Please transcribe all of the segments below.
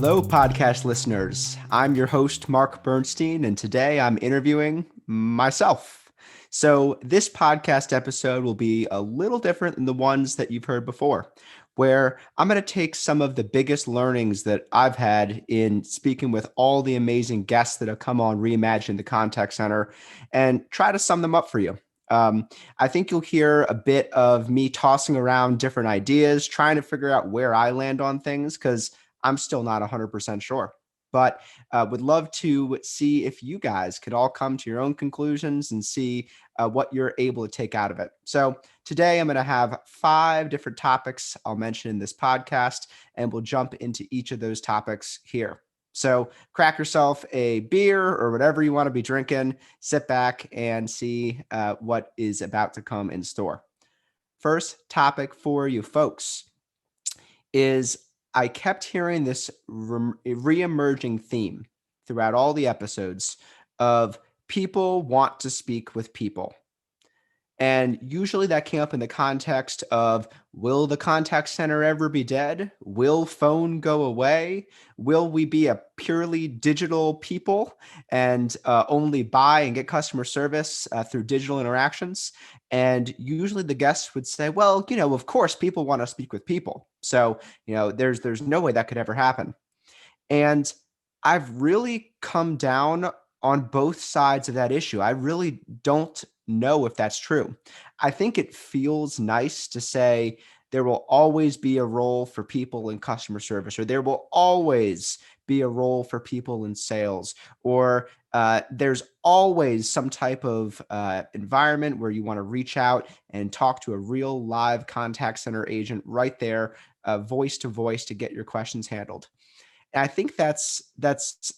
Hello, podcast listeners. I'm your host, Marc Bernstein, and today I'm interviewing myself. So, this podcast episode will be a little different than the ones that you've heard before, where I'm going to take some of the biggest learnings that I've had in speaking with all the amazing guests that have come on Reimagine the Contact Center and try to sum them up for you. I think you'll hear a bit of me tossing around different ideas, trying to figure out where I land on things, because I'm still not 100% sure, but would love to see if you guys could all come to your own conclusions and see what you're able to take out of it. So today I'm going to have 5 different topics I'll mention in this podcast, and we'll jump into each of those topics here. So crack yourself a beer or whatever you want to be drinking, sit back and see what is about to come in store. First topic for you folks is I kept hearing this re-emerging theme throughout all the episodes of people want to speak with people. And usually that came up in the context of, will the contact center ever be dead? Will phone go away? Will we be a purely digital people and only buy and get customer service through digital interactions? And usually the guests would say, well, of course, people want to speak with people. So, there's no way that could ever happen. And I've really come down on both sides of that issue. I really don't know if that's true. I think it feels nice to say there will always be a role for people in customer service, or there will always be a role for people in sales, or there's always some type of environment where you want to reach out and talk to a real live contact center agent right there, voice to voice, to get your questions handled. And I think that's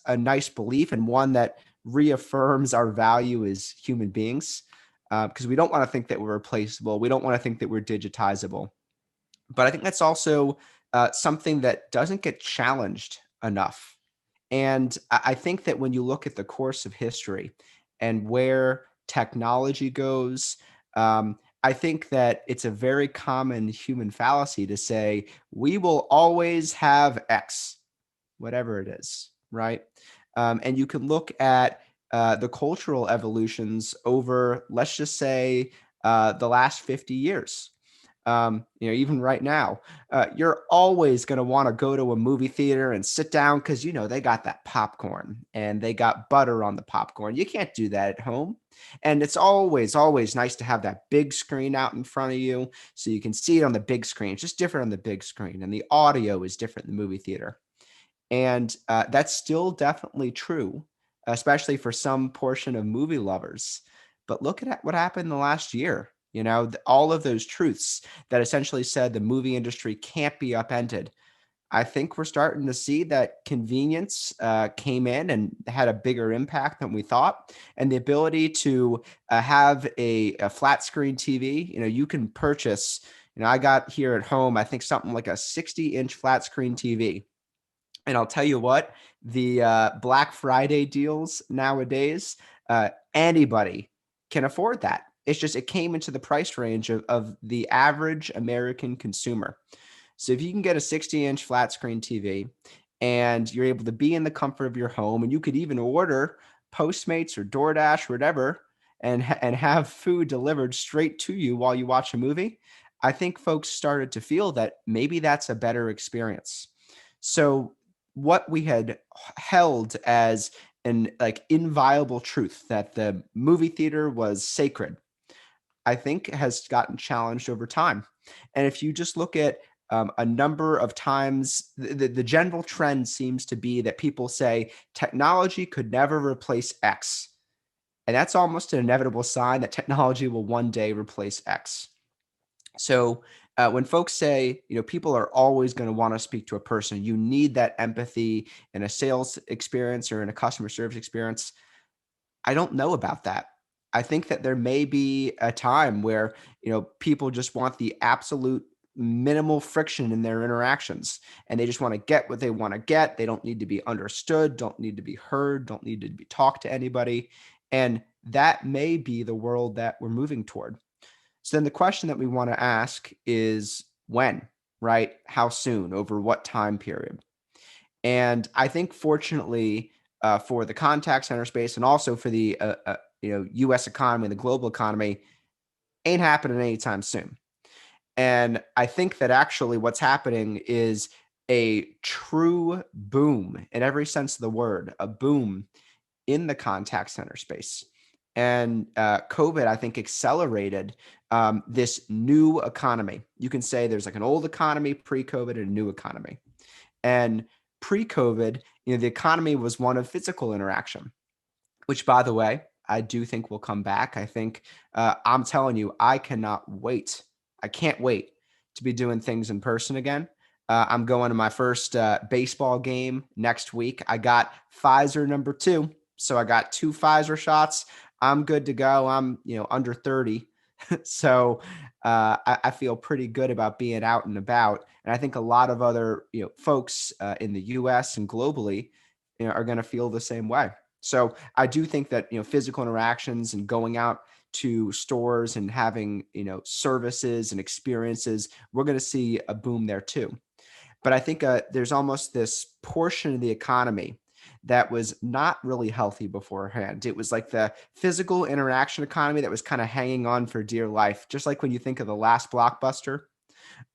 a nice belief, and one that reaffirms our value as human beings, because we don't want to think that we're replaceable. We don't want to think that we're digitizable. But I think that's also something that doesn't get challenged enough. And I think that when you look at the course of history and where technology goes, I think that it's a very common human fallacy to say, we will always have X, whatever it is, right? And you can look at the cultural evolutions over, let's just say, the last 50 years. Even right now, you're always going to want to go to a movie theater and sit down because, they got that popcorn and they got butter on the popcorn. You can't do that at home. And it's always, always nice to have that big screen out in front of you so you can see it on the big screen. It's just different on the big screen, and the audio is different in the movie theater. And that's still definitely true, especially for some portion of movie lovers. But look at what happened in the last year. All of those truths that essentially said the movie industry can't be upended. I think we're starting to see that convenience came in and had a bigger impact than we thought. And the ability to have a flat screen TV, you can purchase, I got here at home, I think something like a 60-inch flat screen TV. And I'll tell you what, the Black Friday deals nowadays, anybody can afford that. It's just, it came into the price range of the average American consumer. So if you can get a 60-inch flat screen TV and you're able to be in the comfort of your home, and you could even order Postmates or DoorDash or whatever and have food delivered straight to you while you watch a movie, I think folks started to feel that maybe that's a better experience. So what we had held as an inviolable truth, that the movie theater was sacred, I think has gotten challenged over time. And if you just look at a number of times, the general trend seems to be that people say technology could never replace X. And that's almost an inevitable sign that technology will one day replace X. So when folks say, people are always going to want to speak to a person, you need that empathy in a sales experience or in a customer service experience, I don't know about that. I think that there may be a time where, people just want the absolute minimal friction in their interactions, and they just want to get what they want to get. They don't need to be understood, don't need to be heard, don't need to be talked to anybody. And that may be the world that we're moving toward. So then the question that we want to ask is when, right? How soon? Over what time period? And I think, fortunately, for the contact center space and also for the U.S. economy and the global economy, ain't happening anytime soon. And I think that actually what's happening is a true boom in every sense of the word, a boom in the contact center space. And COVID, I think, accelerated this new economy. You can say there's like an old economy pre-COVID and a new economy. And pre-COVID, the economy was one of physical interaction, which, by the way, I do think will come back. I think I'm telling you, I cannot wait. I can't wait to be doing things in person again. I'm going to my first baseball game next week. I got Pfizer #2, so I got 2 Pfizer shots. I'm good to go. I'm under 30, so I feel pretty good about being out and about. And I think a lot of other folks in the U.S. and globally are going to feel the same way. So I do think that physical interactions and going out to stores and having services and experiences, we're going to see a boom there too. But I think there's almost this portion of the economy that was not really healthy beforehand. It was like the physical interaction economy that was kind of hanging on for dear life, just like when you think of the last Blockbuster,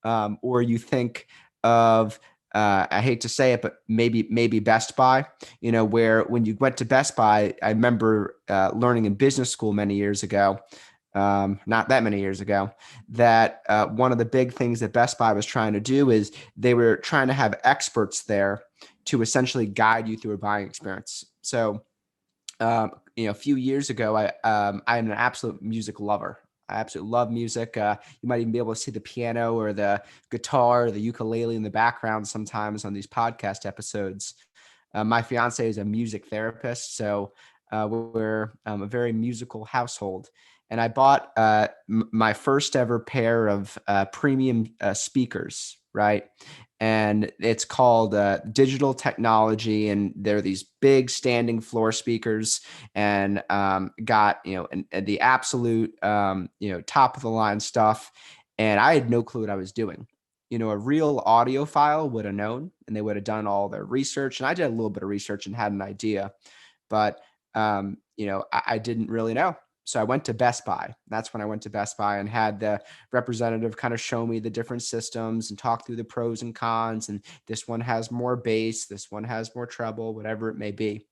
or you think of I hate to say it, but maybe Best Buy, where when you went to Best Buy, I remember learning in business school many years ago, not that many years ago, that one of the big things that Best Buy was trying to do is they were trying to have experts there to essentially guide you through a buying experience. So a few years ago, I'm an absolute music lover. I absolutely love music. You might even be able to see the piano or the guitar or the ukulele in the background sometimes on these podcast episodes. My fiance is a music therapist, so we're a very musical household. And I bought my first ever pair of premium speakers, right? And it's called digital technology, and they're these big standing floor speakers, and got and the absolute top of the line stuff. And I had no clue what I was doing. A real audiophile would have known, and they would have done all their research. And I did a little bit of research and had an idea, but I didn't really know. So I went to Best Buy. That's when I went to Best Buy and had the representative kind of show me the different systems and talk through the pros and cons. And this one has more bass, this one has more treble, whatever it may be.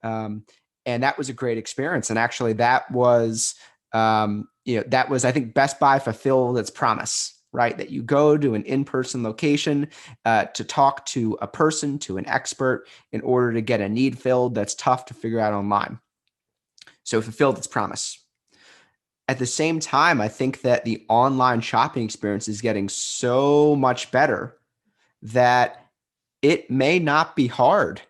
And that was a great experience. And actually, that was, I think Best Buy fulfilled its promise, right? That you go to an in-person location to talk to a person, to an expert, in order to get a need filled that's tough to figure out online. So it fulfilled its promise. At the same time, I think that the online shopping experience is getting so much better that it may not be hard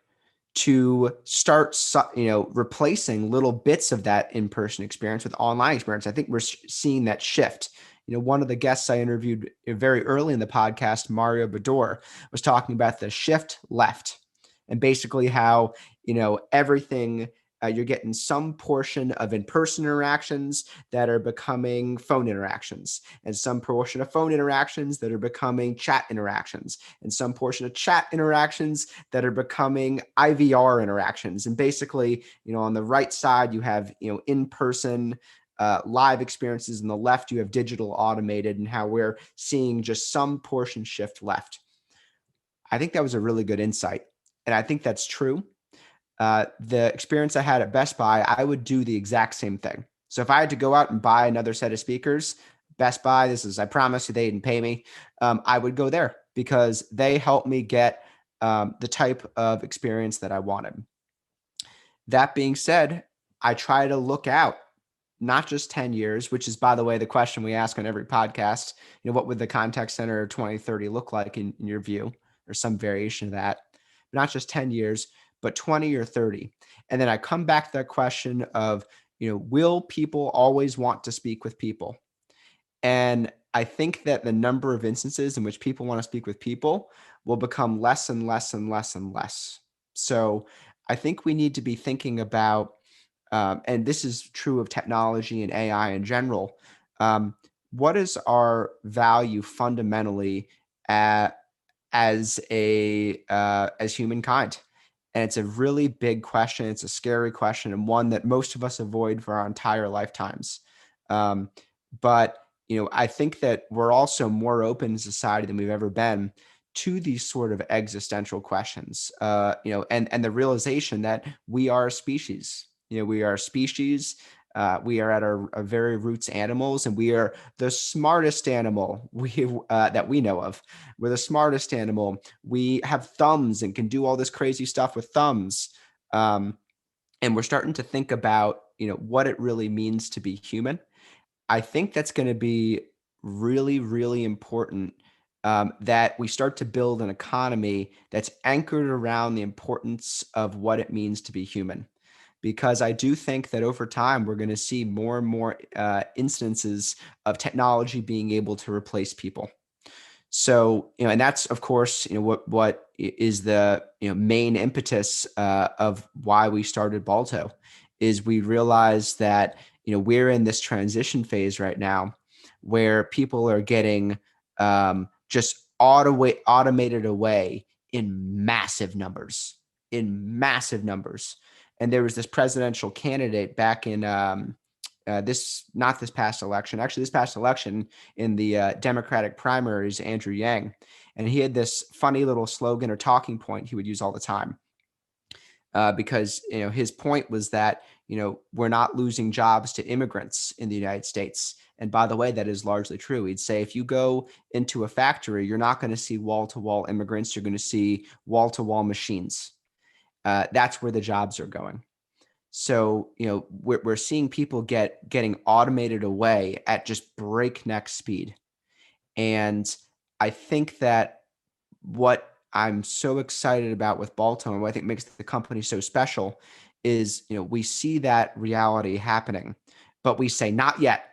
to start, replacing little bits of that in-person experience with online experience. I think we're seeing that shift. One of the guests I interviewed very early in the podcast, Mario Bador, was talking about the shift left, and basically how, everything, you're getting some portion of in-person interactions that are becoming phone interactions, and some portion of phone interactions that are becoming chat interactions, and some portion of chat interactions that are becoming IVR interactions. And basically, on the right side, you have, in-person live experiences. On the left, you have digital automated, and how we're seeing just some portion shift left. I think that was a really good insight. And I think that's true. The experience I had at Best Buy, I would do the exact same thing. So if I had to go out and buy another set of speakers, Best Buy, I promise you they didn't pay me. I would go there because they helped me get the type of experience that I wanted. That being said, I try to look out not just 10 years, which is, by the way, the question we ask on every podcast. What would the contact center 2030 look like in your view, or some variation of that? Not just 10 years, but 20 or 30. And then I come back to that question of, will people always want to speak with people? And I think that the number of instances in which people want to speak with people will become less and less and less and less. So I think we need to be thinking about, and this is true of technology and AI in general, what is our value fundamentally as humankind? And it's a really big question. It's a scary question, and one that most of us avoid for our entire lifetimes. Um, but I think that we're also more open in society than we've ever been to these sort of existential questions. And the realization that we are a species. We are a species. We are at our very roots animals, and we are the smartest animal that we know of. We're the smartest animal. We have thumbs and can do all this crazy stuff with thumbs. And we're starting to think about, what it really means to be human. I think that's going to be really, really important, that we start to build an economy that's anchored around the importance of what it means to be human. Because I do think that over time, we're going to see more and more instances of technology being able to replace people. So, and that's of course, what is the main impetus of why we started Balto, is we realized that we're in this transition phase right now, where people are getting just automated away in massive numbers. And there was this presidential candidate back in not this past election, actually this past election, in the Democratic primaries, Andrew Yang. And he had this funny little slogan or talking point he would use all the time, because his point was that we're not losing jobs to immigrants in the United States. And by the way, that is largely true. He'd say if you go into a factory, you're not going to see wall-to-wall immigrants. You're going to see wall-to-wall machines. That's where the jobs are going. So, we're seeing people getting automated away at just breakneck speed. And I think that what I'm so excited about with Balto, and what I think makes the company so special, is, we see that reality happening, but we say, not yet,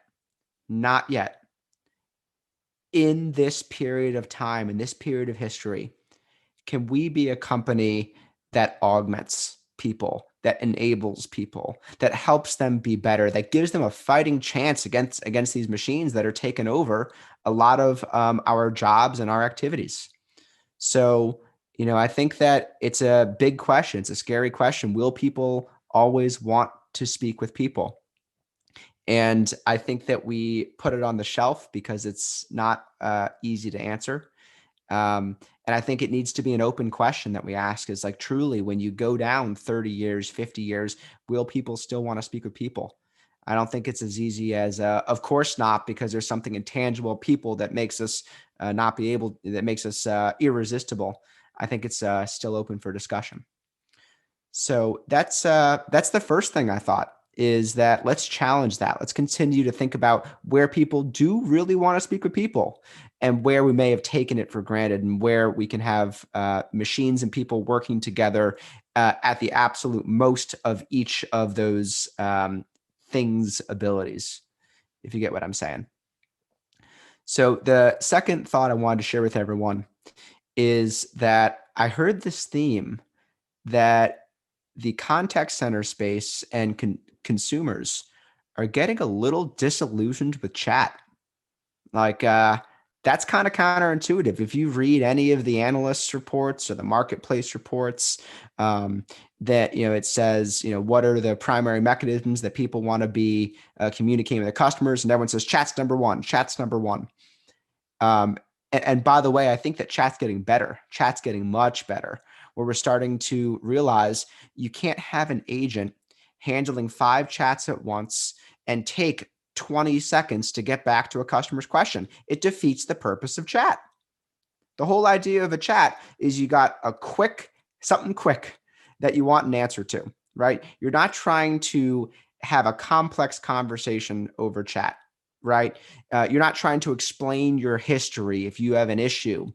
not yet. In this period of time, in this period of history, can we be a company that augments people, that enables people, that helps them be better, that gives them a fighting chance against these machines that are taking over a lot of our jobs and our activities? So, I think that it's a big question. It's a scary question. Will people always want to speak with people? And I think that we put it on the shelf because it's not easy to answer. And I think it needs to be an open question that we ask, is like, truly, when you go down 30 years, 50 years, will people still want to speak with people? I don't think it's as easy as, of course not, because there's something intangible, people, that makes us that makes us irresistible. I think it's still open for discussion. So that's the first thing I thought, is that let's challenge that. Let's continue to think about where people do really want to speak with people, and where we may have taken it for granted, and where we can have machines and people working together at the absolute most of each of those things' abilities, if you get what I'm saying. So the second thought I wanted to share with everyone is that I heard this theme that the contact center space and consumers are getting a little disillusioned with chat. Like, that's kind of counterintuitive. If you read any of the analysts' reports or the marketplace reports, that it says, what are the primary mechanisms that people want to be communicating with their customers, and everyone says chat's number one. Chat's number one. And by the way, I think that chat's getting better. Chat's getting much better, where we're starting to realize you can't have an agent handling 5 chats at once and take 20 seconds to get back to a customer's question. It defeats the purpose of chat. The whole idea of a chat is you got something quick that you want an answer to, right? You're not trying to have a complex conversation over chat, right? You're not trying to explain your history if you have an issue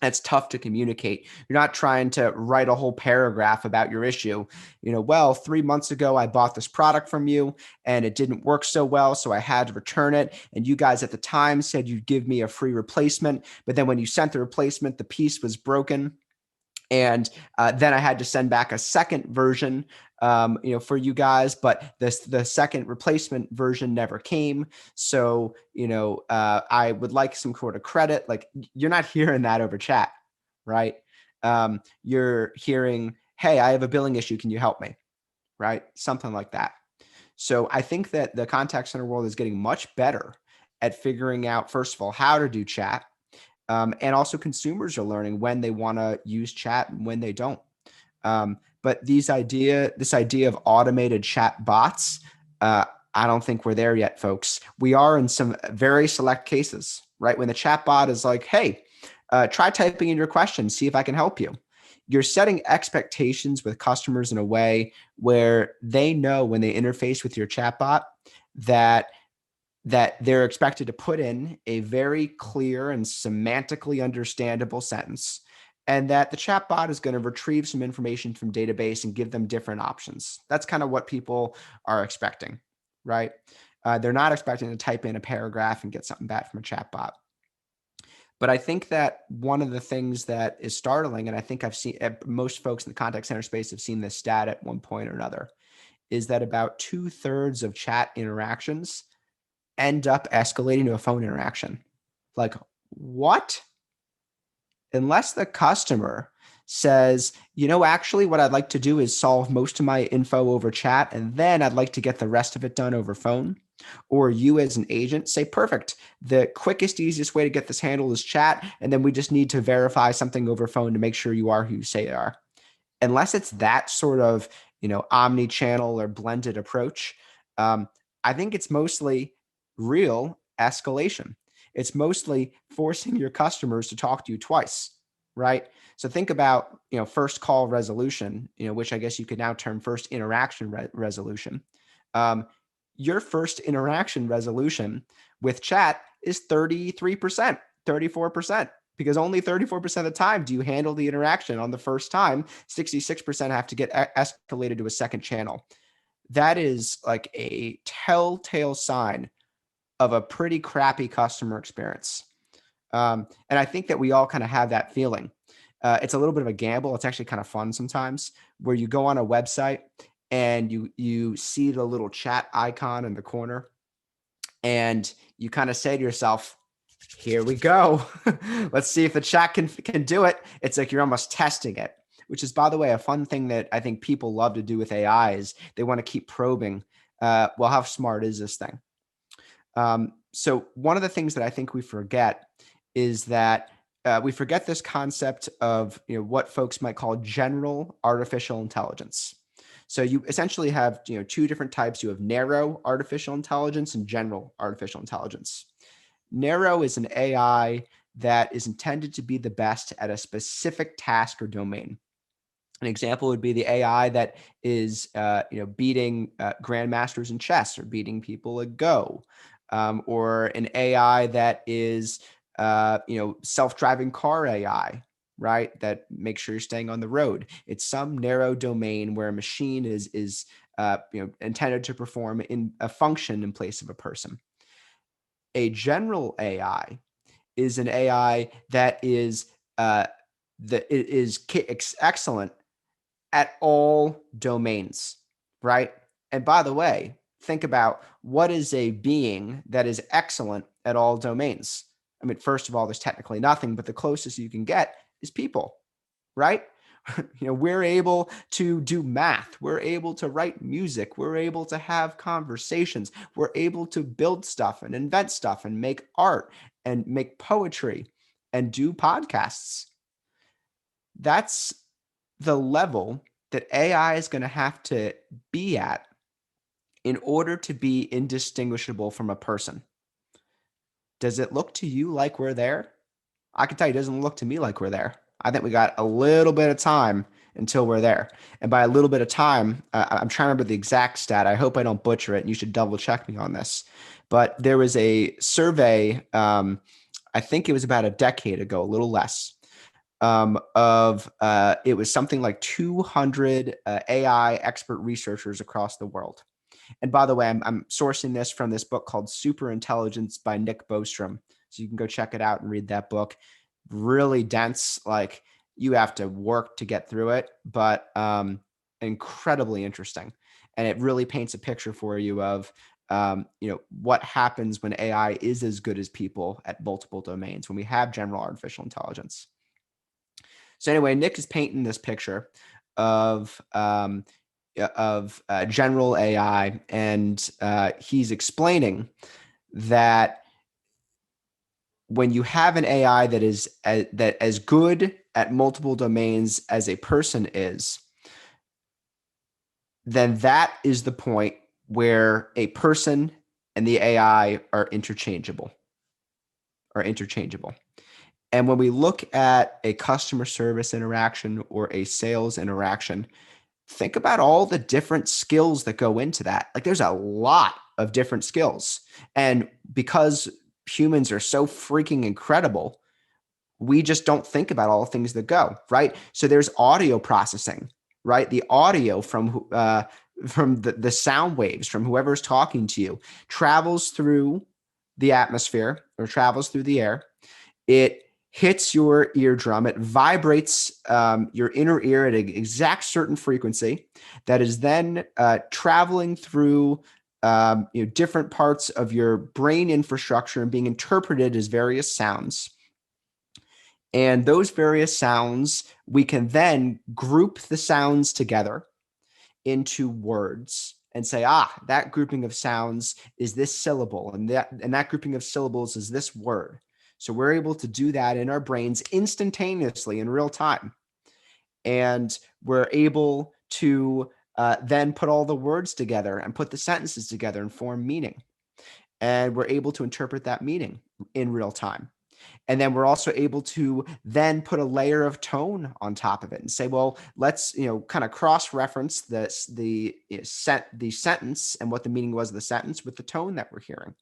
that's tough to communicate. You're not trying to write a whole paragraph about your issue. Well, 3 months ago, I bought this product from you and it didn't work so well, so I had to return it. And you guys at the time said you'd give me a free replacement. But then when you sent the replacement, the piece was broken. And then I had to send back a second version, for you guys, but the second replacement version never came. So, I would like some sort of credit. Like, you're not hearing that over chat, right? You're hearing, hey, I have a billing issue. Can you help me? Right? Something like that. So I think that the contact center world is getting much better at figuring out, first of all, how to do chat. And also consumers are learning when they want to use chat and when they don't. But this idea of automated chat bots, I don't think we're there yet, folks. We are in some very select cases, right? When the chat bot is like, hey, try typing in your question, see if I can help you. You're setting expectations with customers in a way where they know when they interface with your chatbot that they're expected to put in a very clear and semantically understandable sentence, and that the chatbot is going to retrieve some information from database and give them different options. That's kind of what people are expecting, right? They're not expecting to type in a paragraph and get something back from a chatbot. But I think that one of the things that is startling, and I think I've seen most folks in the contact center space have seen this stat at one point or another, is that about 2/3 of chat interactions end up escalating to a phone interaction. Like, what? Unless the customer says, actually, what I'd like to do is solve most of my info over chat, and then I'd like to get the rest of it done over phone. Or you as an agent say, perfect, the quickest, easiest way to get this handled is chat, and then we just need to verify something over phone to make sure you are who you say you are. Unless it's that sort of, omni-channel or blended approach, I think it's mostly real escalation. It's mostly forcing your customers to talk to you twice, right? So think about, first call resolution, which I guess you could now term first interaction resolution. Your first interaction resolution with chat is 33%, 34%, because only 34% of the time do you handle the interaction on the first time. 66% have to get escalated to a second channel. That is like a telltale sign of a pretty crappy customer experience. And I think that we all kind of have that feeling. It's a little bit of a gamble. It's actually kind of fun sometimes, where you go on a website and you see the little chat icon in the corner, and you kind of say to yourself, here we go. Let's see if the chat can do it. It's like you're almost testing it, which is, by the way, a fun thing that I think people love to do with AI is they want to keep probing. Well, how smart is this thing? So one of the things that I think we forget is that we forget this concept of what folks might call general artificial intelligence. So you essentially have two different types. You have narrow artificial intelligence and general artificial intelligence. Narrow is an AI that is intended to be the best at a specific task or domain. An example would be the AI that is, beating grandmasters in chess or beating people at Go, or an AI that is, self-driving car AI, right? That makes sure you're staying on the road. It's some narrow domain where a machine is intended to perform in a function in place of a person. A general AI is an AI that is excellent at all domains, right? And by the way, think about what is a being that is excellent at all domains. I mean, first of all, there's technically nothing, but the closest you can get is people, right? We're able to do math. We're able to write music. We're able to have conversations. We're able to build stuff and invent stuff and make art and make poetry and do podcasts. That's the level that AI is going to have to be at in order to be indistinguishable from a person. Does it look to you like we're there? I can tell you, it doesn't look to me like we're there. I think we got a little bit of time until we're there. And by a little bit of time, I'm trying to remember the exact stat. I hope I don't butcher it, and you should double check me on this. But there was a survey, I think it was about a decade ago, a little less, it was something like 200 AI expert researchers across the world. And by the way, I'm sourcing this from this book called Superintelligence by Nick Bostrom. So you can go check it out and read that book. Really dense, like you have to work to get through it, but incredibly interesting. And it really paints a picture for you of what happens when AI is as good as people at multiple domains, when we have general artificial intelligence. So anyway, Nick is painting this picture of general AI, and he's explaining that when you have an AI that is as good at multiple domains as a person is, then that is the point where a person and the AI are interchangeable. And when we look at a customer service interaction or a sales interaction, think about all the different skills that go into that. Like there's a lot of different skills. And because humans are so freaking incredible, we just don't think about all the things that go, right? So there's audio processing, right? The audio from the sound waves from whoever's talking to you travels through the atmosphere or travels through the air. It hits your eardrum. It vibrates your inner ear at an exact certain frequency that is then traveling through different parts of your brain infrastructure and being interpreted as various sounds. And those various sounds, we can then group the sounds together into words and say, that grouping of sounds is this syllable, and that grouping of syllables is this word. So we're able to do that in our brains instantaneously in real time. And we're able to then put all the words together and put the sentences together and form meaning. And we're able to interpret that meaning in real time. And then we're also able to then put a layer of tone on top of it and say, well, let's, kind of cross-reference the sentence and what the meaning was of the sentence with the tone that we're hearing.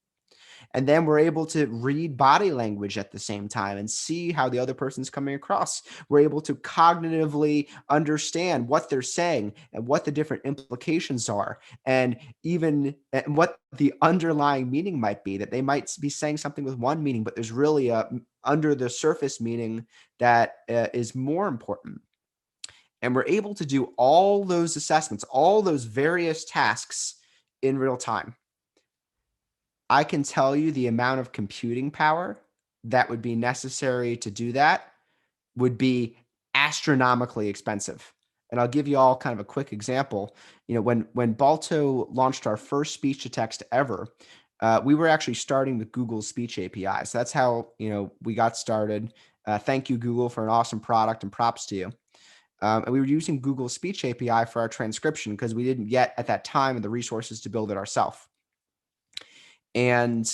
And then we're able to read body language at the same time and see how the other person's coming across. We're able to cognitively understand what they're saying and what the different implications are, and even what the underlying meaning might be, that they might be saying something with one meaning, but there's really a under the surface meaning that is more important. And we're able to do all those assessments, all those various tasks in real time. I can tell you the amount of computing power that would be necessary to do that would be astronomically expensive. And I'll give you all kind of a quick example. When Balto launched our first speech to text ever, we were actually starting with Google's speech API. So that's how we got started. Thank you, Google, for an awesome product, and props to you. And we were using Google's speech API for our transcription because we didn't yet at that time the resources to build it ourselves. And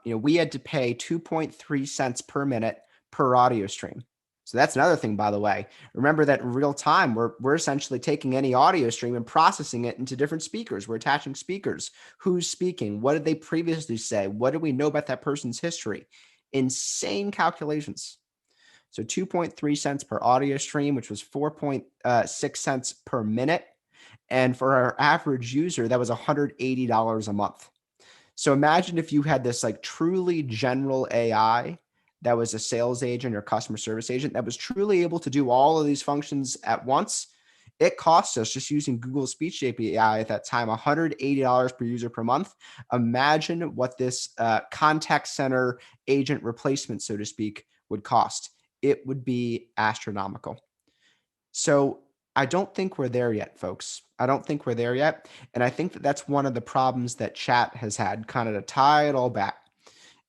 we had to pay 2.3 cents per minute per audio stream. So that's another thing, by the way. Remember that in real time, we're essentially taking any audio stream and processing it into different speakers. We're attaching speakers. Who's speaking? What did they previously say? What do we know about that person's history? Insane calculations. So 2.3 cents per audio stream, which was 4.6 cents per minute. And for our average user, that was $180 a month. So imagine if you had this like truly general AI that was a sales agent or customer service agent that was truly able to do all of these functions at once. It cost us, just using Google Speech API at that time, $180 per user per month. Imagine what this contact center agent replacement, so to speak, would cost. It would be astronomical. So I don't think we're there yet, folks. I don't think we're there yet. And I think that that's one of the problems that chat has had, kind of to tie it all back,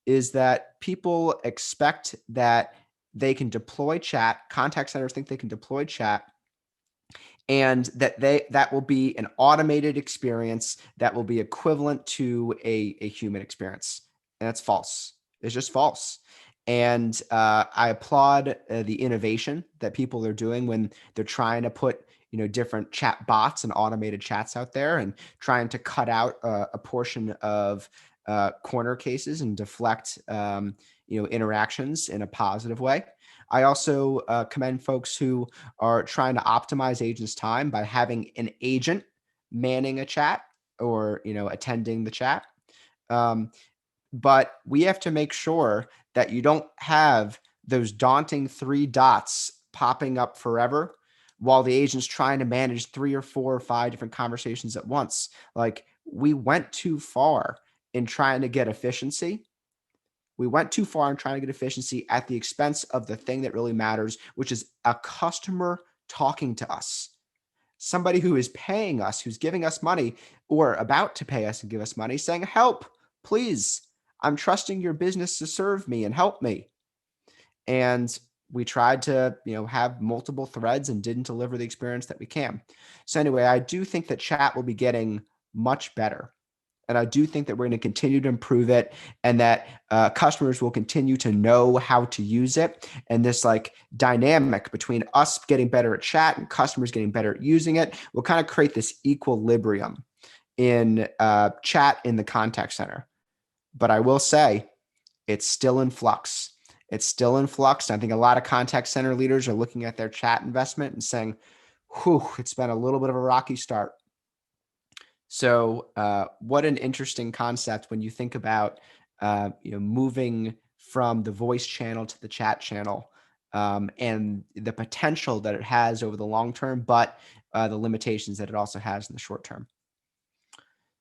is that people expect that they can deploy chat, contact centers think they can deploy chat, and that will be an automated experience that will be equivalent to a human experience. And that's false. It's just false. And I applaud the innovation that people are doing when they're trying to put different chat bots and automated chats out there and trying to cut out a portion of corner cases and deflect interactions in a positive way. I also commend folks who are trying to optimize agents' time by having an agent manning a chat or attending the chat. But we have to make sure that you don't have those daunting 3 dots popping up forever while the agent's trying to manage 3 or 4 or 5 different conversations at once. Like, we went too far in trying to get efficiency We went too far in trying to get efficiency at the expense of the thing that really matters, which is a customer talking to us. Somebody who is paying us, who's giving us money or about to pay us and give us money, saying, help, please. I'm trusting your business to serve me and help me. And we tried to, have multiple threads and didn't deliver the experience that we can. So anyway, I do think that chat will be getting much better. And I do think that we're going to continue to improve it, and that customers will continue to know how to use it. And this like dynamic between us getting better at chat and customers getting better at using it will kind of create this equilibrium in chat in the contact center. But I will say it's still in flux. It's still in flux. I think a lot of contact center leaders are looking at their chat investment and saying, whew, it's been a little bit of a rocky start. So what an interesting concept when you think about moving from the voice channel to the chat channel, and the potential that it has over the long term, but the limitations that it also has in the short term.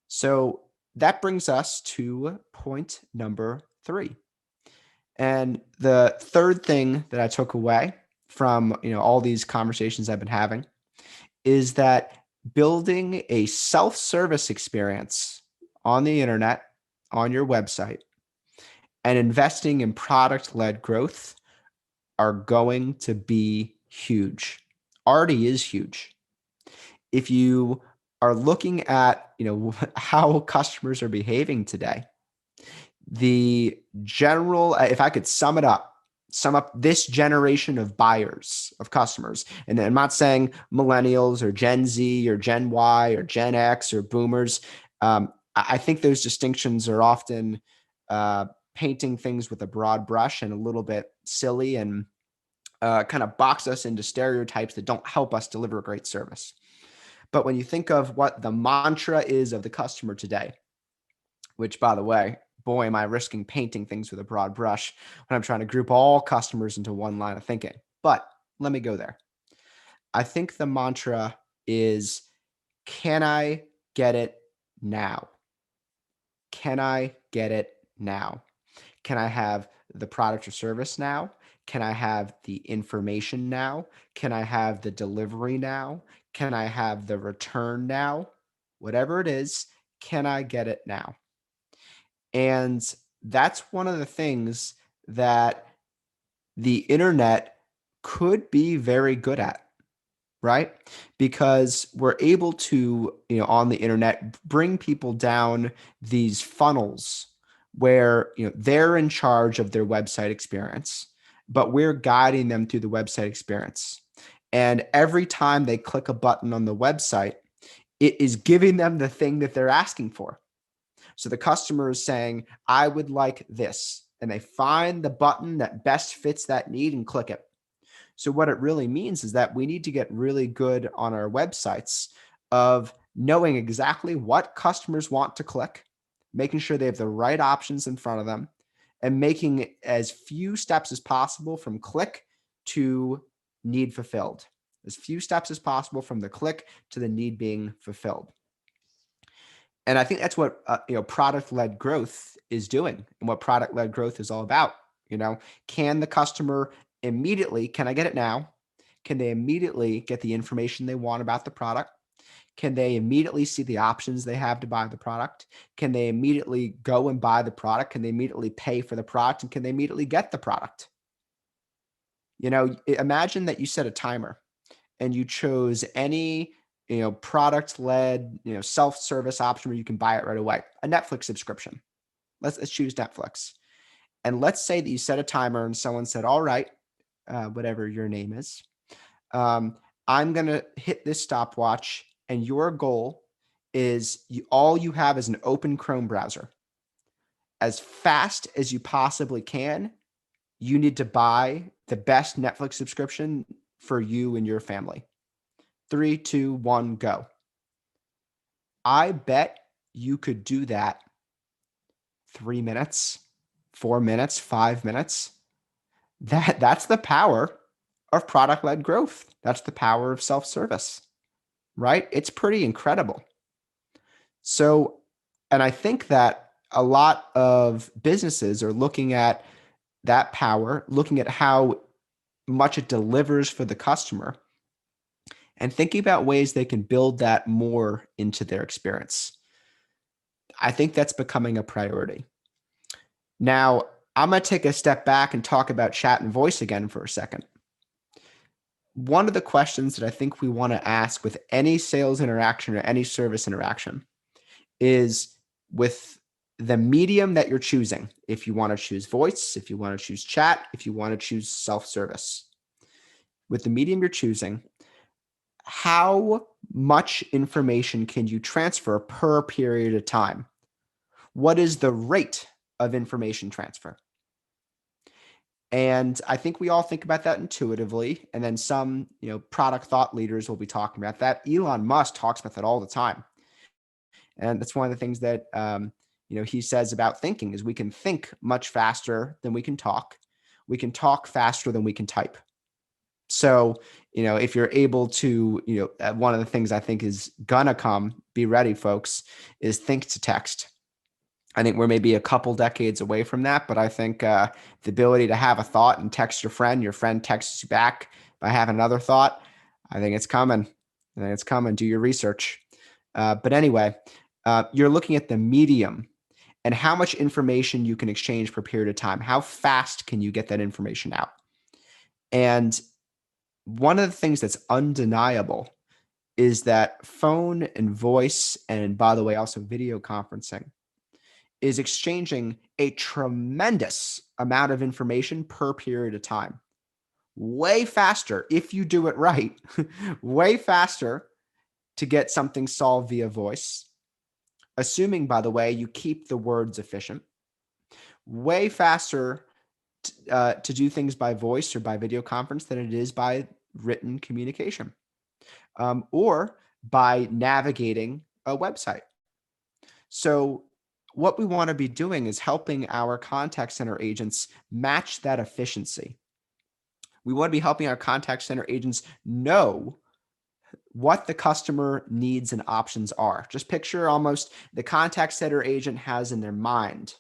So that brings us to point number 3. And the third thing that I took away from all these conversations I've been having is that building a self-service experience on the internet, on your website, and investing in product-led growth are going to be huge. Already is huge. If you are looking at, how customers are behaving today, the general, if I could sum up this generation of buyers, of customers, and I'm not saying millennials or Gen Z or Gen Y or Gen X or boomers. I think those distinctions are often painting things with a broad brush and a little bit silly, and kind of box us into stereotypes that don't help us deliver a great service. But when you think of what the mantra is of the customer today, which, by the way, boy, am I risking painting things with a broad brush when I'm trying to group all customers into one line of thinking. But let me go there. I think the mantra is, can I get it now? Can I get it now? Can I have the product or service now? Can I have the information now? Can I have the delivery now? Can I have the return now? Whatever it is, can I get it now? And that's one of the things that the internet could be very good at, right? Because we're able to, on the internet, bring people down these funnels where, they're in charge of their website experience, but we're guiding them through the website experience. And every time they click a button on the website, it is giving them the thing that they're asking for. So the customer is saying, I would like this, and they find the button that best fits that need and click it. So what it really means is that we need to get really good on our websites of knowing exactly what customers want to click, making sure they have the right options in front of them, and making as few steps as possible from click to need fulfilled. As few steps as possible from the click to the need being fulfilled. And I think that's what product-led growth is doing, and what product-led growth is all about. Can the customer immediately, can I get it now? Can they immediately get the information they want about the product? Can they immediately see the options they have to buy the product? Can they immediately go and buy the product? Can they immediately pay for the product? And can they immediately get the product? Imagine that you set a timer and you chose any product-led, self-service option where you can buy it right away. A Netflix subscription. Let's choose Netflix. And let's say that you set a timer and someone said, all right, whatever your name is, I'm going to hit this stopwatch, and your goal is all you have is an open Chrome browser. As fast as you possibly can, you need to buy the best Netflix subscription for you and your family. 3, 2, 1, go. I bet you could do that 3 minutes, 4 minutes, 5 minutes. That's the power of product-led growth. That's the power of self-service, right? It's pretty incredible. So, and I think that a lot of businesses are looking at that power, looking at how much it delivers for the customer, and thinking about ways they can build that more into their experience. I think that's becoming a priority. Now, I'm going to take a step back and talk about chat and voice again for a second. One of the questions that I think we want to ask with any sales interaction or any service interaction is, with the medium that you're choosing, if you want to choose voice, if you want to choose chat, if you want to choose self-service, with the medium you're choosing, how much information can you transfer per period of time? What is the rate of information transfer? And I think we all think about that intuitively. And then some, product thought leaders will be talking about that. Elon Musk talks about that all the time. And that's one of the things that, he says about thinking is we can think much faster than we can talk. We can talk faster than we can type. So, if you're able to, one of the things I think is gonna come, be ready, folks, is think to text. I think we're maybe a couple decades away from that, but I think the ability to have a thought and text your friend texts you back by having another thought, I think it's coming. Do your research. But anyway, you're looking at the medium and how much information you can exchange per period of time. How fast can you get that information out? And one of the things that's undeniable is that phone and voice, and by the way, also video conferencing, is exchanging a tremendous amount of information per period of time. Way faster, if you do it right, way faster to get something solved via voice, assuming, by the way, you keep the words efficient. Way faster to do things by voice or by video conference than it is by written communication, or by navigating a website. So what we want to be doing is helping our contact center agents match that efficiency. We want to be helping our contact center agents know what the customer needs and options are. Just picture almost the contact center agent has in their mind.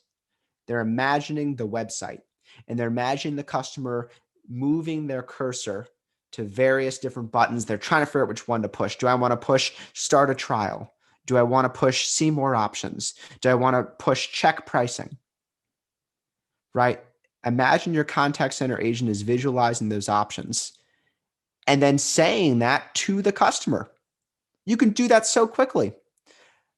They're imagining the website, and they're imagining the customer moving their cursor to various different buttons. They're trying to figure out which one to push. Do I want to push start a trial? Do I want to push see more options? Do I want to push check pricing? Right? Imagine your contact center agent is visualizing those options and then saying that to the customer. You can do that so quickly.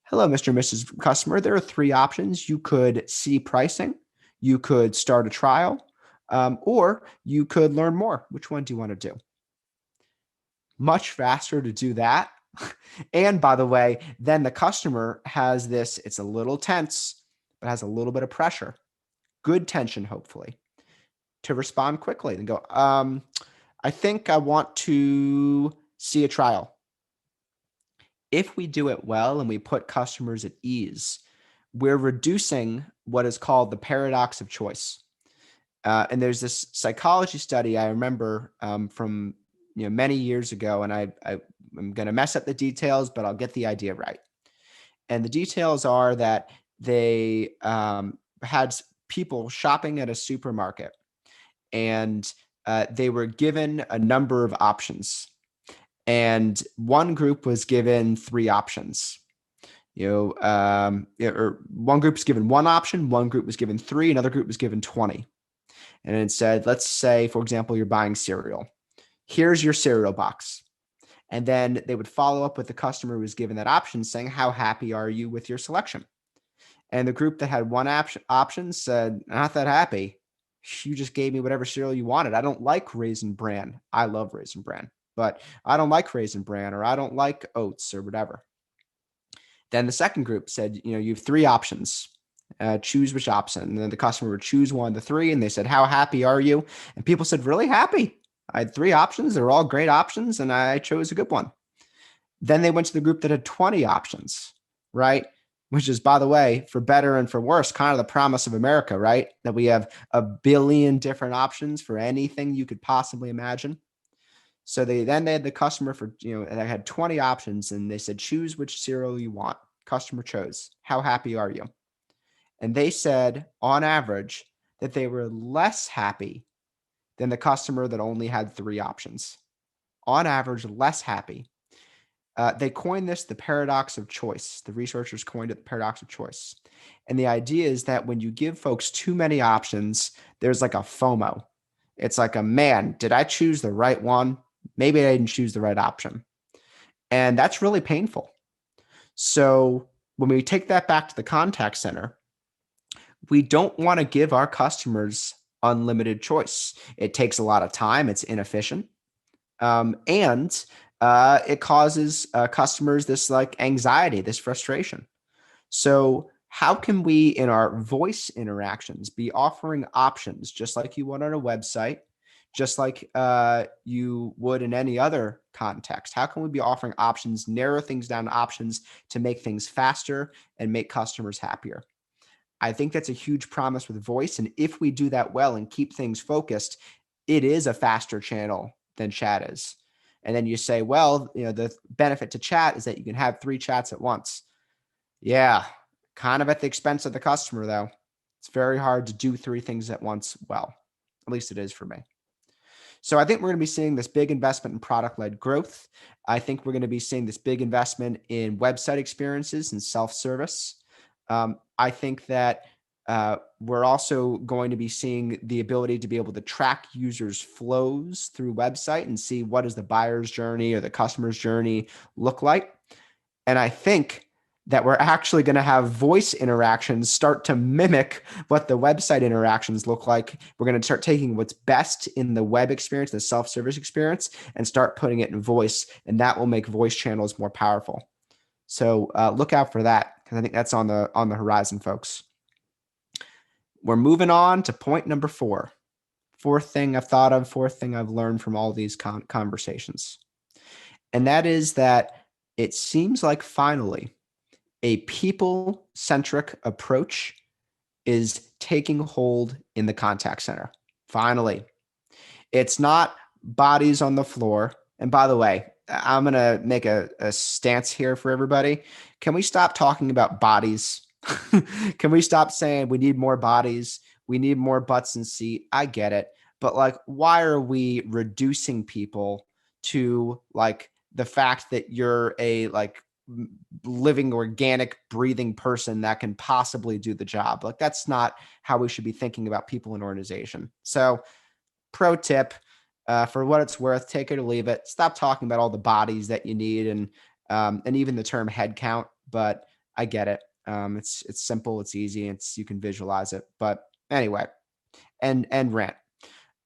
Hello, Mr. and Mrs. Customer. There are 3 options. You could see pricing, you could start a trial, or you could learn more. Which one do you want to do? Much faster to do that. And by the way, then the customer has this, it's a little tense, but has a little bit of pressure, good tension, hopefully, to respond quickly and go, I think I want to see a trial. If we do it well and we put customers at ease, we're reducing what is called the paradox of choice. And there's this psychology study I remember from many years ago, and I'm going to mess up the details, but I'll get the idea right. And the details are that they had people shopping at a supermarket, and they were given a number of options. And one group was given 3 options. Or one group was given 1 option, one group was given 3, another group was given 20. And it said, let's say, for example, you're buying cereal. Here's your cereal box. And then they would follow up with the customer who was given that option saying, how happy are you with your selection? And the group that had 1 option said, not that happy. You just gave me whatever cereal you wanted. I don't like Raisin Bran. I love Raisin Bran, but I don't like Raisin Bran, or I don't like oats or whatever. Then the second group said, you have 3 options. Choose which option. And then the customer would choose one of the 3, and they said, how happy are you? And people said, really happy. I had 3 options. They're all great options, and I chose a good one. Then they went to the group that had 20 options, right? Which is, by the way, for better and for worse, kind of the promise of America, right? That we have a billion different options for anything you could possibly imagine. So they had the customer for, and they had 20 options, and they said, choose which cereal you want. Customer chose. How happy are you? And they said, on average, that they were less happy than the customer that only had three options. On average, less happy. They coined this the paradox of choice. The researchers coined it the paradox of choice. And the idea is that when you give folks too many options, there's like a FOMO. It's like man, did I choose the right one? Maybe I didn't choose the right option. And that's really painful. So when we take that back to the contact center, we don't want to give our customers unlimited choice. It takes a lot of time. It's inefficient. And it causes customers this like anxiety, this frustration. So how can we, in our voice interactions, be offering options just like you would on a website, just like you would in any other context? How can we be offering options, narrow things down to options to make things faster and make customers happier? I think that's a huge promise with voice. And if we do that well and keep things focused, it is a faster channel than chat is. And then you say, well, the benefit to chat is that you can have three chats at once. Yeah, kind of at the expense of the customer, though. It's very hard to do three things at once well. At least it is for me. So I think we're going to be seeing this big investment in product-led growth. I think we're going to be seeing this big investment in website experiences and self-service. I think that we're also going to be seeing the ability to be able to track users' flows through website and see what does the buyer's journey or the customer's journey look like. And I think that we're actually going to have voice interactions start to mimic what the website interactions look like. We're going to start taking what's best in the web experience, the self-service experience, and start putting it in voice. And that will make voice channels more powerful. So look out for that, because I think that's on the horizon, folks. We're moving on to point number 4. Fourth thing I've thought of, fourth thing I've learned from all these conversations. And that is that it seems like finally a people-centric approach is taking hold in the contact center. Finally. It's not bodies on the floor. And by the way, I'm going to make a stance here for everybody. Can we stop talking about bodies? Can we stop saying we need more bodies? We need more butts in seat. I get it. But like, why are we reducing people to like the fact that you're a like living, organic, breathing person that can possibly do the job? Like, that's not how we should be thinking about people in organization. So pro tip, for what it's worth, take it or leave it. Stop talking about all the bodies that you need and even the term head count. But I get it. It's simple, it's easy, you can visualize it. But anyway, and rant.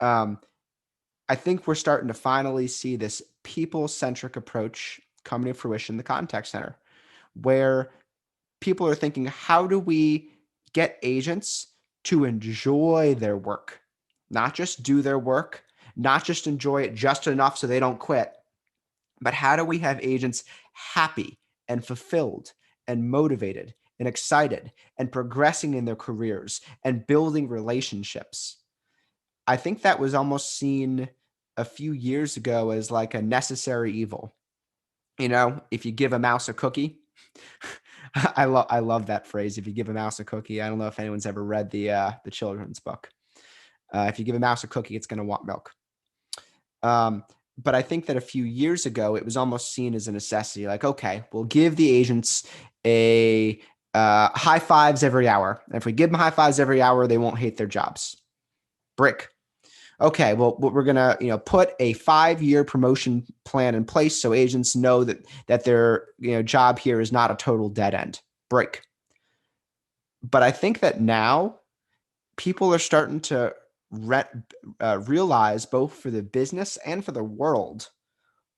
I think we're starting to finally see this people-centric approach coming to fruition in the contact center, where people are thinking, how do we get agents to enjoy their work? Not just do their work, not just enjoy it just enough so they don't quit, but how do we have agents happy and fulfilled and motivated and excited and progressing in their careers and building relationships? I think that was almost seen a few years ago as like a necessary evil. If you give a mouse a cookie, I love that phrase. If you give a mouse a cookie, I don't know if anyone's ever read the children's book. If you give a mouse a cookie, it's going to want milk. But I think that a few years ago, it was almost seen as a necessity. Like, okay, we'll give the agents a high fives every hour. And if we give them high fives every hour, they won't hate their jobs. Brick. Okay, well, we're gonna put a 5-year promotion plan in place so agents know that their job here is not a total dead end. Break. But I think that now people are starting to realize, both for the business and for the world,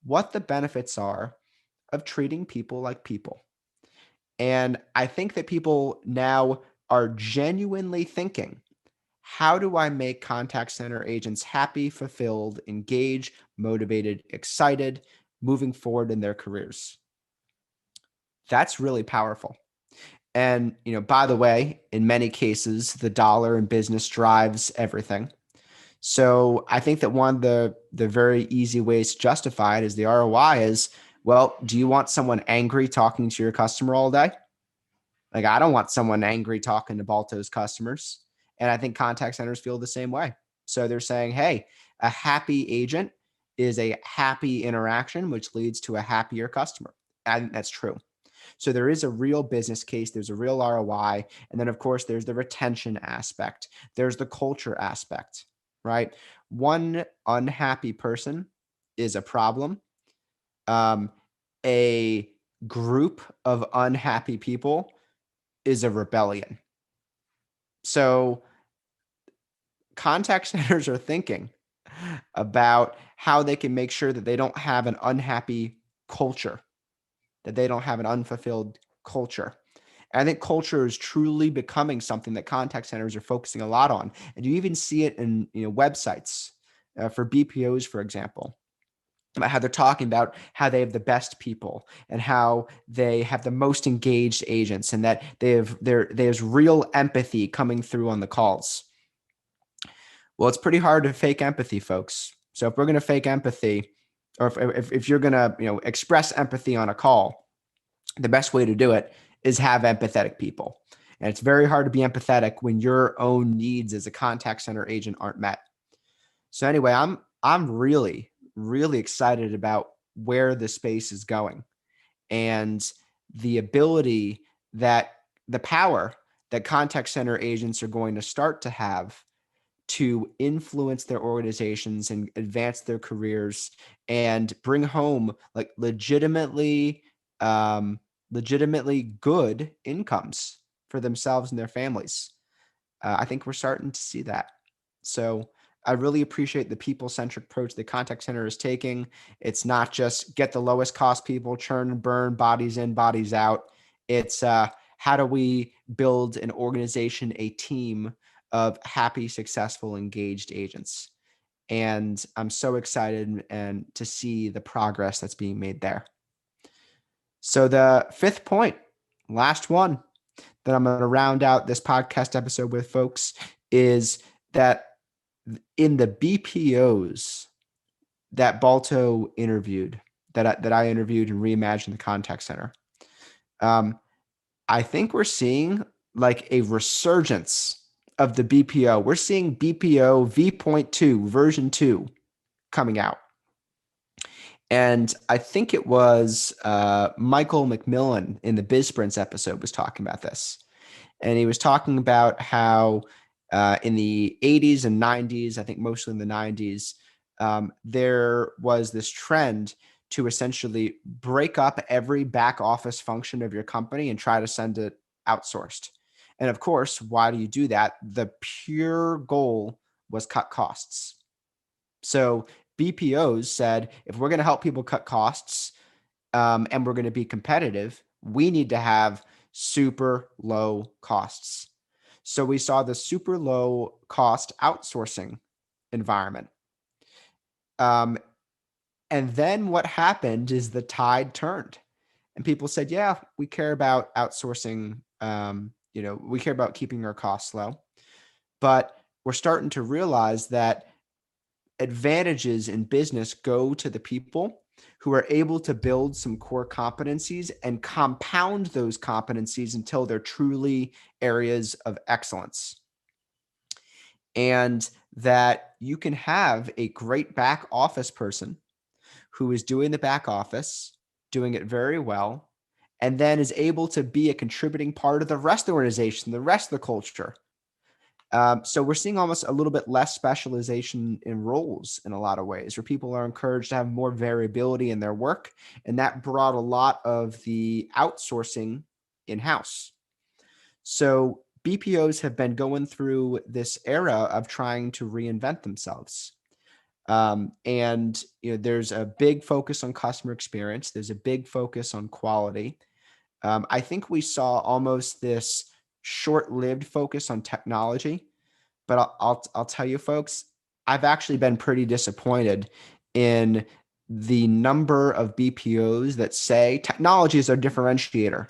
what the benefits are of treating people like people. And I think that people now are genuinely thinking, how do I make contact center agents happy, fulfilled, engaged, motivated, excited, moving forward in their careers? That's really powerful. And, by the way, in many cases, the dollar in business drives everything. So I think that one of the very easy ways to justify it is the ROI is, well, do you want someone angry talking to your customer all day? Like, I don't want someone angry talking to Balto's customers. And I think contact centers feel the same way. So they're saying, hey, a happy agent is a happy interaction, which leads to a happier customer. I think that's true. So there is a real business case. There's a real ROI. And then, of course, there's the retention aspect. There's the culture aspect, right? One unhappy person is a problem. A group of unhappy people is a rebellion. So contact centers are thinking about how they can make sure that they don't have an unhappy culture, that they don't have an unfulfilled culture. And I think culture is truly becoming something that contact centers are focusing a lot on. And you even see it in websites for BPOs, for example, about how they're talking about how they have the best people and how they have the most engaged agents and that there's real empathy coming through on the calls. Well, it's pretty hard to fake empathy, folks. So if we're going to fake empathy, or if you're going to express empathy on a call, the best way to do it is have empathetic people. And it's very hard to be empathetic when your own needs as a contact center agent aren't met. So anyway, I'm really, really excited about where the space is going and the ability that the power that contact center agents are going to start to have to influence their organizations and advance their careers and bring home like legitimately good incomes for themselves and their families. I think we're starting to see that. So I really appreciate the people-centric approach the contact center is taking. It's not just get the lowest cost people, churn and burn, bodies in, bodies out. It's how do we build an organization, a team of happy, successful, engaged agents. And I'm so excited and to see the progress that's being made there. So the fifth point, last one that I'm going to round out this podcast episode with, folks, is that in the BPOs that Balto interviewed, that I interviewed and reimagined the contact center, I think we're seeing like a resurgence of the BPO. We're seeing BPO V.2 version 2 coming out. And I think it was Michael McMillan in the Biz Sprints episode was talking about this. And he was talking about how in the 80s and 90s, I think mostly in the 90s, there was this trend to essentially break up every back office function of your company and try to send it outsourced. And of course, why do you do that? The pure goal was cut costs. So BPOs said, if we're going to help people cut costs and we're going to be competitive, we need to have super low costs. So we saw the super low cost outsourcing environment. And then what happened is the tide turned and people said, yeah, we care about outsourcing. We care about keeping our costs low, but we're starting to realize that advantages in business go to the people who are able to build some core competencies and compound those competencies until they're truly areas of excellence. And that you can have a great back office person who is doing the back office, doing it very well, and then is able to be a contributing part of the rest of the organization, the rest of the culture. So we're seeing almost a little bit less specialization in roles in a lot of ways, where people are encouraged to have more variability in their work. And that brought a lot of the outsourcing in-house. So BPOs have been going through this era of trying to reinvent themselves. And there's a big focus on customer experience. There's a big focus on quality. I think we saw almost this short-lived focus on technology, but I'll tell you, folks, I've actually been pretty disappointed in the number of BPOs that say technology is our differentiator.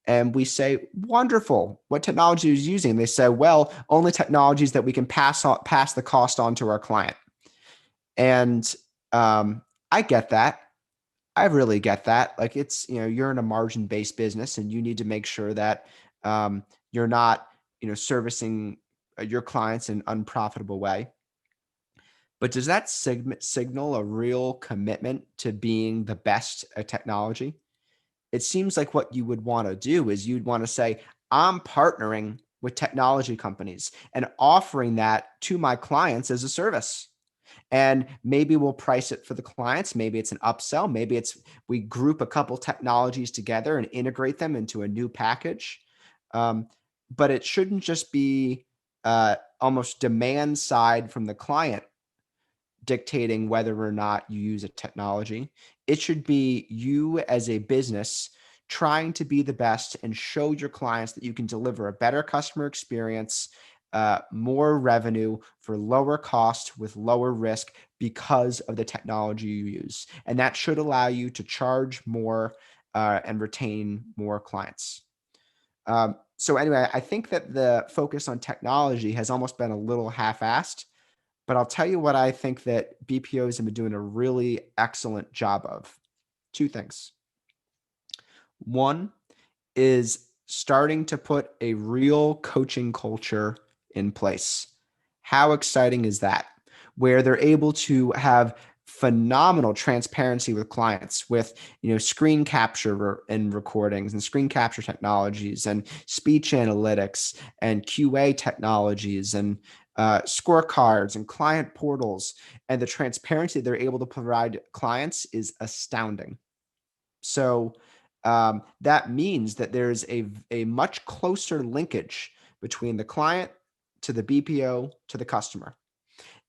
And we say, wonderful, what technology is using? They say, well, only technologies that we can pass the cost on to our client. And I get that. I really get that. Like it's, you're in a margin-based business and you need to make sure that you're not, servicing your clients in an unprofitable way. But does that signal a real commitment to being the best at technology? It seems like what you would want to do is you'd want to say, I'm partnering with technology companies and offering that to my clients as a service. And maybe we'll price it for the clients. Maybe it's an upsell. Maybe it's we group a couple technologies together and integrate them into a new package. Um, but it shouldn't just be almost demand side from the client dictating whether or not you use a technology. It should be you as a business trying to be the best and show your clients that you can deliver a better customer experience, more revenue for lower cost with lower risk because of the technology you use. And that should allow you to charge more and retain more clients. So anyway, I think that the focus on technology has almost been a little half-assed. But I'll tell you what I think that BPOs have been doing a really excellent job of. Two things. One is starting to put a real coaching culture in place. How exciting is that? Where they're able to have phenomenal transparency with clients with screen capture and recordings and screen capture technologies and speech analytics and QA technologies and scorecards and client portals, and the transparency they're able to provide clients is astounding. So that means that there's a much closer linkage between the client to the BPO to the customer.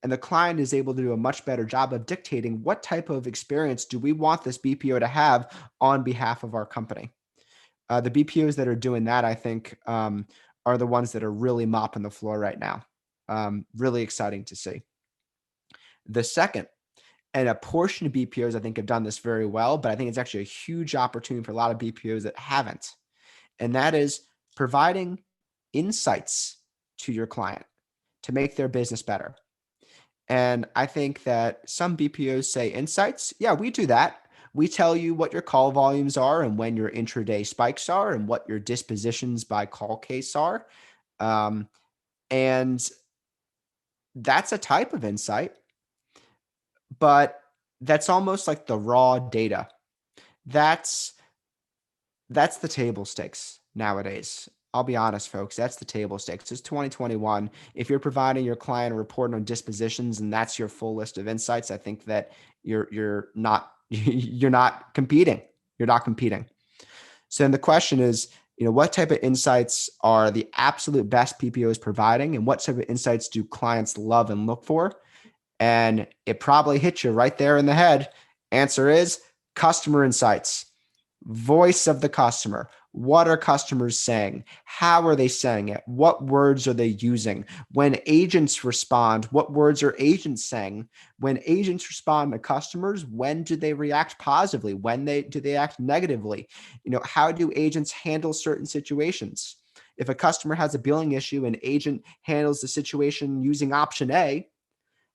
And the client is able to do a much better job of dictating what type of experience do we want this BPO to have on behalf of our company. The BPOs that are doing that, I think, are the ones that are really mopping the floor right now. Really exciting to see. The second, and a portion of BPOs I think have done this very well, but I think it's actually a huge opportunity for a lot of BPOs that haven't. And that is providing insights to your client to make their business better. And I think that some BPOs say insights. Yeah, we do that. We tell you what your call volumes are and when your intraday spikes are and what your dispositions by call case are. Um, and that's a type of insight, but that's almost like the raw data. That's that's the table stakes nowadays. I'll be honest, folks. That's the table stakes. It's 2021. If you're providing your client a report on dispositions and that's your full list of insights, I think that you're not you're not competing. You're not competing. So then the question is, what type of insights are the absolute best PPOs providing, and what type of insights do clients love and look for? And it probably hits you right there in the head. Answer is customer insights, voice of the customer. What are customers saying? How are they saying it? What words are they using? When agents respond, what words are agents saying? When agents respond to customers, when do they react positively? When do they act negatively? How do agents handle certain situations? If a customer has a billing issue and agent handles the situation using option A,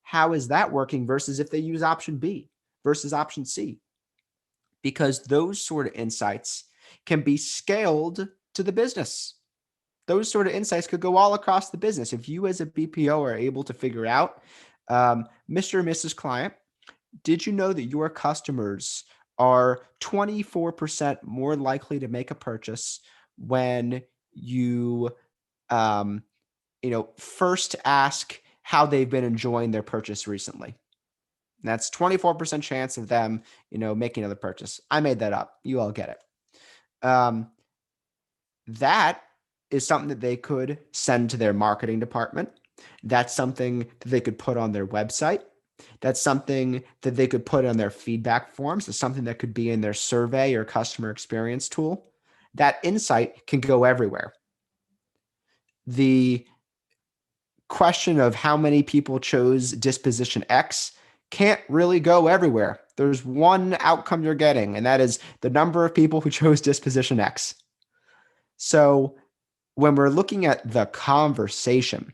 how is that working versus if they use option B versus option C? Because those sort of insights can be scaled to the business. Those sort of insights could go all across the business. If you as a BPO are able to figure out, Mr. and Mrs. Client, did you know that your customers are 24% more likely to make a purchase when you, um, first ask how they've been enjoying their purchase recently? That's 24% chance of them, making another purchase. I made that up. You all get it. That is something that they could send to their marketing department. That's something that they could put on their website. That's something that they could put on their feedback forms. It's something that could be in their survey or customer experience tool. That insight can go everywhere. The question of how many people chose disposition X can't really go everywhere. There's one outcome you're getting, and that is the number of people who chose disposition X. So when we're looking at the conversation,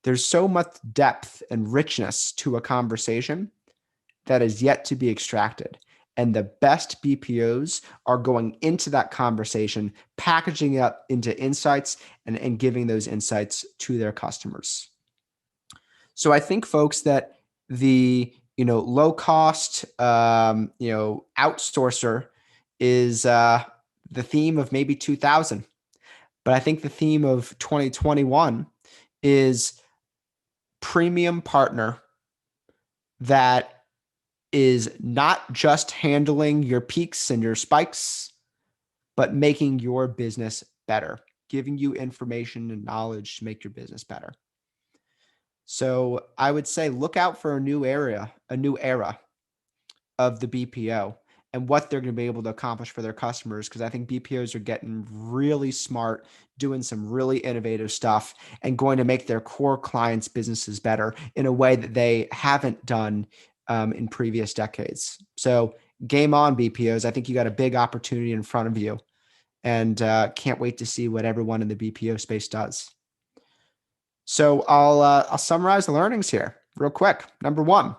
there's so much depth and richness to a conversation that is yet to be extracted. And the best BPOs are going into that conversation, packaging it up into insights and giving those insights to their customers. So I think, folks, that the low cost outsourcer is the theme of maybe 2000, but I think the theme of 2021 is premium partner that is not just handling your peaks and your spikes, but making your business better, giving you information and knowledge to make your business better. So I would say look out for a new era of the BPO and what they're going to be able to accomplish for their customers, because I think BPOs are getting really smart, doing some really innovative stuff, and going to make their core clients' businesses better in a way that they haven't done in previous decades. So game on, BPOs. I think you got a big opportunity in front of you, and can't wait to see what everyone in the BPO space does. So I'll summarize the learnings here real quick. Number one,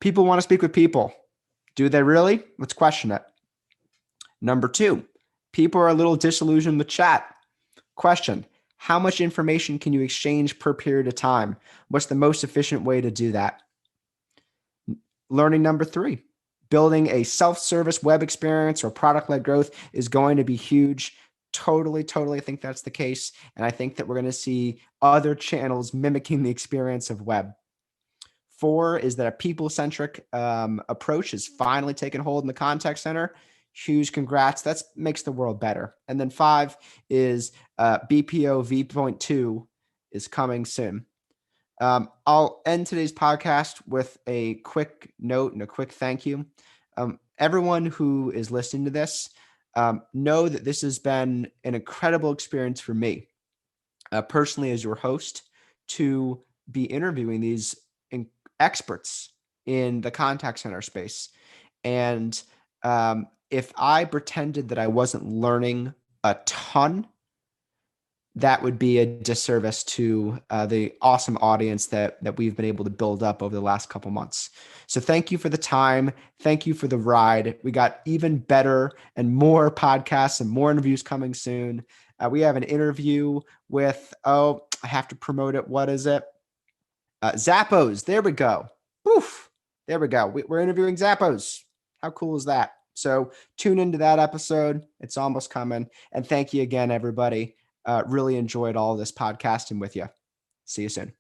people want to speak with people. Do they really? Let's question it. Number two, people are a little disillusioned with chat. Question, how much information can you exchange per period of time? What's the most efficient way to do that? Learning number three, building a self-service web experience or product-led growth is going to be huge. Totally think that's the case. And I think that we're going to see other channels mimicking the experience of web. 4 is that a people-centric approach is finally taken hold in the contact center. Huge congrats. That makes the world better. And then 5 is BPO V.2 is coming soon. I'll end today's podcast with a quick note and a quick thank you. Everyone who is listening to this, know that this has been an incredible experience for me, personally as your host, to be interviewing these experts in the contact center space. And if I pretended that I wasn't learning a ton, that would be a disservice to the awesome audience that we've been able to build up over the last couple months. So thank you for the time. Thank you for the ride. We got even better and more podcasts and more interviews coming soon. We have an interview with, I have to promote it. What is it? Zappos. There we go. Poof. There we go. We're interviewing Zappos. How cool is that? So tune into that episode. It's almost coming. And thank you again, everybody. Really enjoyed all this podcasting with you. See you soon.